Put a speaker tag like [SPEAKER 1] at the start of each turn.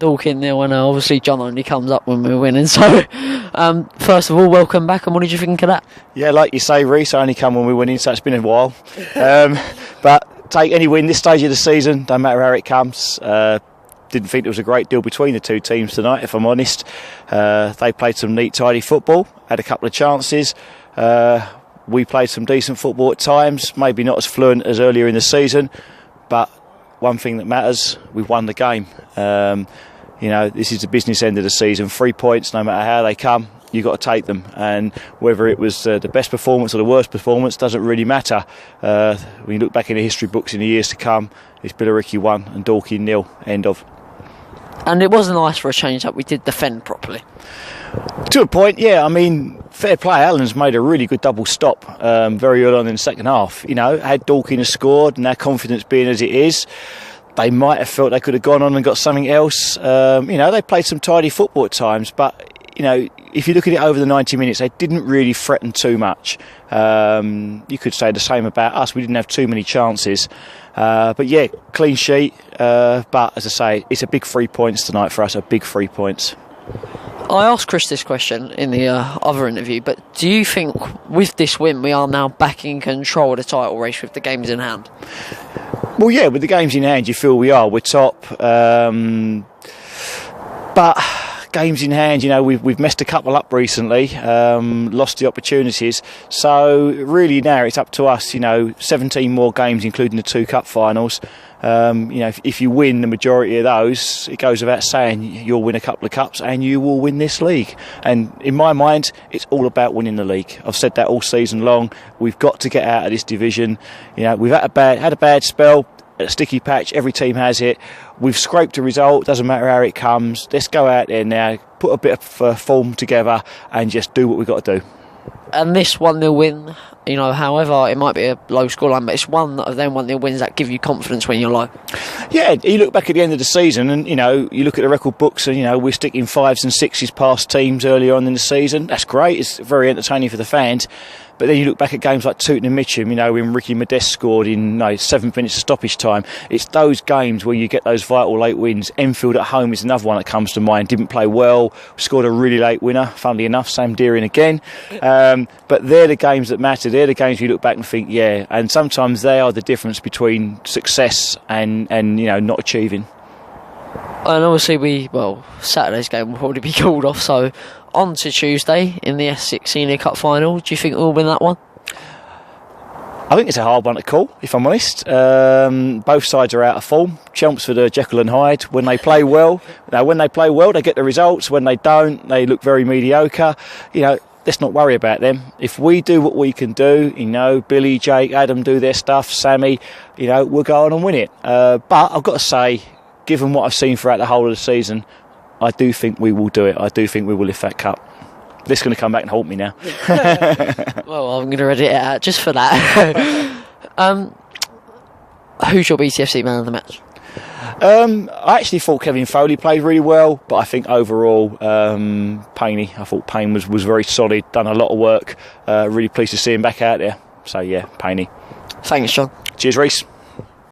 [SPEAKER 1] Dorking nil, and obviously John only comes up when we're winning. So, first of all, welcome back, and what did you think of that?
[SPEAKER 2] Yeah, like you say, Reece, I only come when we're winning, so it's been a while. But take any win this stage of the season, don't matter how it comes. Didn't think there was a great deal between the two teams tonight, if I'm honest. They played some neat, tidy football, had a couple of chances. We played some decent football at times, maybe not as fluent as earlier in the season, but one thing that matters, we've won the game. This is the business end of the season. 3 points, no matter how they come, you've got to take them. And whether it was the best performance or the worst performance doesn't really matter. When you look back in the history books in the years to come, it's Billericay 1 and Dorking 0, end of.
[SPEAKER 1] And it was nice for a change that we did defend properly.
[SPEAKER 2] To a point, yeah. I mean, fair play. Allen's made a really good double stop very early on in the second half. Had Dorking scored and their confidence being as it is, they might have felt they could have gone on and got something else. They played some tidy football at times, but if you look at it over the 90 minutes, they didn't really threaten too much. You could say the same about us. We didn't have too many chances. But yeah, clean sheet. But as I say, it's a big 3 points tonight for us, a big 3 points.
[SPEAKER 1] I asked Chris this question in the other interview, but do you think with this win we are now back in control of the title race with the games in hand?
[SPEAKER 2] Well, yeah, with the games in hand, you feel we are. We're top. But games in hand, we've messed a couple up recently, lost the opportunities. So really now it's up to us, 17 more games, including the 2 cup finals. If you win the majority of those, it goes without saying you'll win a couple of cups and you will win this league. And in my mind, it's all about winning the league. I've said that all season long. We've got to get out of this division. We've had a bad spell, a sticky patch. Every team has it. We've scraped a result. Doesn't matter how it comes. Let's go out there now, put a bit of form together, and just do what we've got to do.
[SPEAKER 1] And this 1-0 win, however, it might be a low scoreline, but it's one of them 1-0 wins that give you confidence when you're low. Yeah,
[SPEAKER 2] you look back at the end of the season and, you look at the record books and, we're sticking 5s and 6s past teams early on in the season. That's great. It's very entertaining for the fans. But then you look back at games like Tooting and Mitcham, when Ricky Modeste scored in 7 minutes of stoppage time. It's those games where you get those vital late wins. Enfield at home is another one that comes to mind. Didn't play well, scored a really late winner, funnily enough, Sam Deering again. But they're the games that matter. They're the games you look back and think, yeah. And sometimes they are the difference between success and not achieving.
[SPEAKER 1] And obviously Saturday's game will probably be called off, so on to Tuesday in the S6 Senior Cup final. Do you think we'll win that one?
[SPEAKER 2] I think it's a hard one to call, if I'm honest. Both sides are out of form. Chelmsford are Jekyll and Hyde. When they play well, they get the results. When they don't, they look very mediocre. Let's not worry about them. If we do what we can do, Billy, Jake, Adam do their stuff, Sammy, we'll go on and win it. But I've got to say, given what I've seen throughout the whole of the season, I do think we will do it. I do think we will lift that cup. This is going to come back and haunt me now.
[SPEAKER 1] Well, I'm going to edit it out just for that. Who's your BTFC man of the match?
[SPEAKER 2] I actually thought Kevin Foley played really well, but I think overall, Payne. I thought Payne was very solid, done a lot of work. Really pleased to see him back out there. So yeah, Payne.
[SPEAKER 1] Thanks, John.
[SPEAKER 2] Cheers, Reece.